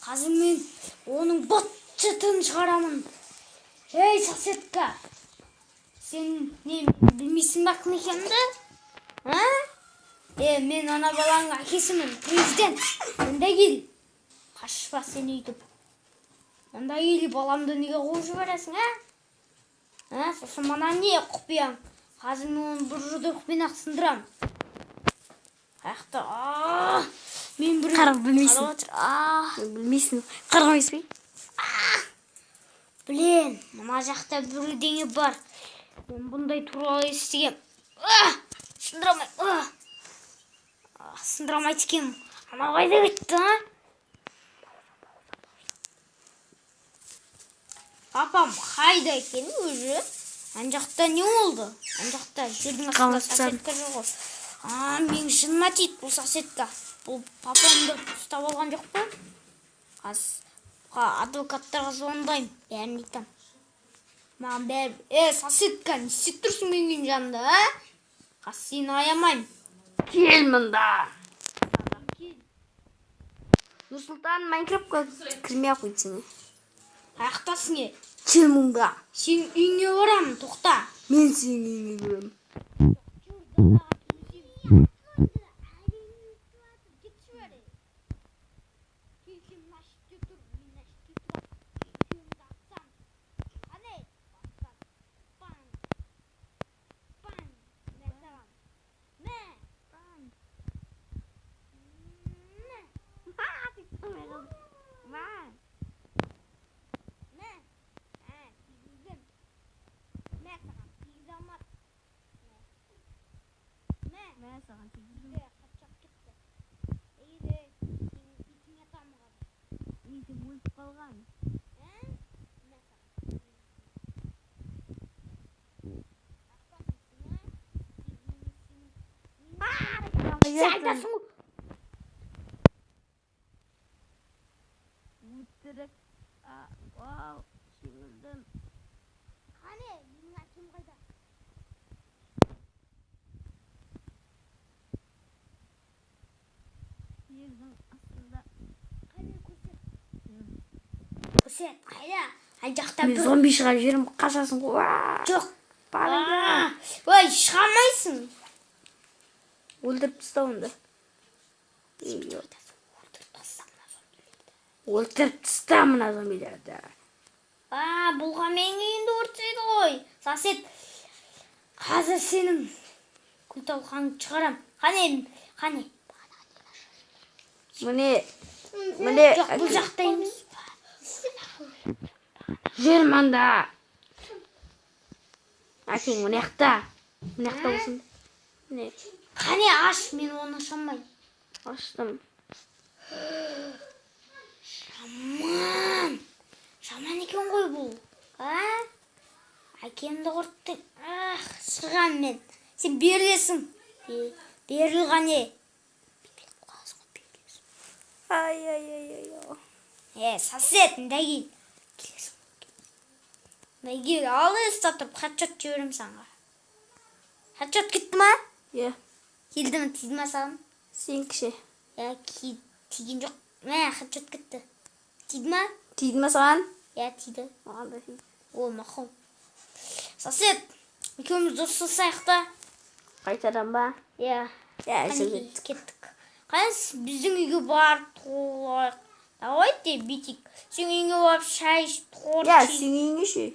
Қазір мен оның быт-шытын шығарамын. Ей, соседка. Сен не білмейсің ба кім екенімді? Мен ана баланың әкесімін, президент. Онда кел. Қашпа сен өйтіп. Онда кел, баламды неге қуып жібересің, Сосын мана не құпияң? Қазір мен оны бір жұдырықпен-ақ сындырам. Аяқта, мен бір қарап білмейсің. Білмейсің. Қарамайсың ба? Білем, мына жақта бір деңе бар. Мен бұндай туралы естігем. Сындырамайды екен. Ана қайда кетті, Папам қайда екен өзі? Ан жақта не болды? Ан жақта жердің астында соседка жоқ ғой. Мен жыныма тиді бұл соседка. Бұл папамды ұстап алған жоқ па? Адвокаттарға звондаймын, бәрін айтам. Маған бәрі, соседка, не істеп тұрсың менің жанымда, Сені аямаймын. Кел мұнда. Нұрсұлтан Майнкрафтқа кірмей-ақ қойдың. Аяқтасың, Кел мұнда. Сен үйіңе барамын, тоқта. Мен сенің үйіңе кіремін. Айтасың ғой. Өтірік. Вау, жеңілдім. Қане, менің әкем қайда? Жердің астында. Қане, көрсет, қайда? Ай жақта Мен зомби шығарып жерім қашасың ғой. Жоқ. Барыңда. Ой, шығамайсың. Өлтіріп тастау онда. Өлтіріп таста мына зомбилерді. Бұлға менің үйімді өртейді ғой. Сосед, қазір сенің күл-талқаныңды шығарам. Қане. Міне. Жоқ, бұл жақта емес. Жер манда. Әкең мына жақта. Мына жақта болсын. Міне. Қане, аш, мен оны шамай. Аштым. Жаман екен ғой бұл. Әкемді құрттың. Шығам мен. Сен берілесің. Беріл қане. Ай. Сосед, ндай кел. Ндай кел, алыста тұрып, хатчот жіберем саңға. Хатчот кетті ма? Келді ме, тиді ма саған? Сен кіші. Тиген жоқ. Хатчот кетті. Тиді ма? Тиді ма саған? Тиді. Маған да тиді. Ол мақұл. Сосед, екеуміз достасайық та. Қайтадан ба? Кеттік. Қайыз, біздің үйге барып тұрайық. Давайте бүйтейік. Сен үйіңе барып шай ішіп торт жейік. Сен үйіңе ше.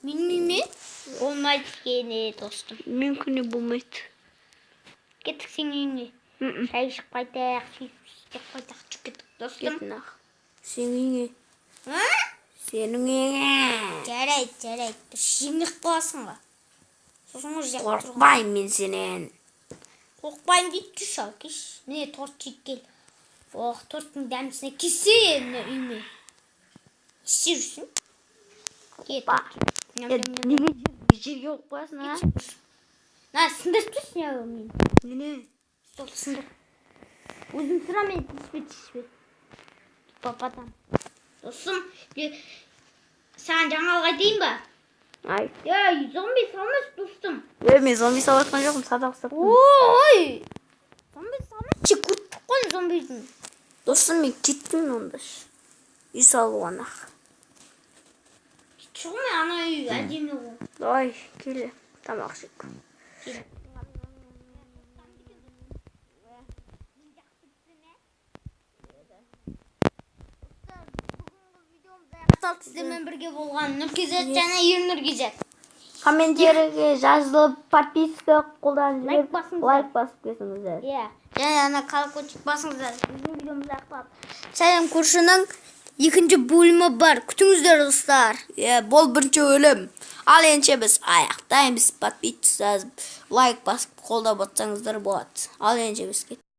Менің үйіме? Болмайды екен, достым. Мен күні болмайды. Кеттік сен үйіңе. Шай ішіп қайтайық, сөйтіп қайтайық, жүр кеттік, достым. Кеттін ақ. Сен үйіңе. Сенің үйіңе. Жарайды. Жеңіқ боласың ба? Сосын ғой жақ тұрған. Қорқпайым мен сенен. Қорқпайым дейді, күш ал, кеш. Міне торт жейік кел. Торттың дәмісіне кесе үйіме. Істер жүрсің? Неге жерге оқып қоясың, Сындырып тұрсың ау мен. Нене? Сол сындыр. Өзім тұра мен тиіспе. Папатам. Достым, саған жаңалық айтайын ба? Ай. Зомби салмас, достым. Мен зомби салатқан жоқым, садақ ұстап. Ой! Зомби салмас, көрттік қой зомбидің. Достым, мен кеттім онда. Үй салып анақ. Шығын ана үй әдемі ғой. Давай, келе. Тамақ жек. Сіздермен бірге болған Нұркизет және Ернұркизет. Комменттерге жазылып, подписка қолданып, лайк басып кетіңіздер. Иә. Және ана колокольчик басыңыздар. Біздің видеомыз аяқталды. Сәлем көршінің екінші бөлімі бар. Күтіңіздер достар. Бұл бірінші бөлім. Ал енді біз аяқтаймыз. Подписка жазып, лайк басып қолдап отырсаңыздар болады. Ал енді біз кеттік.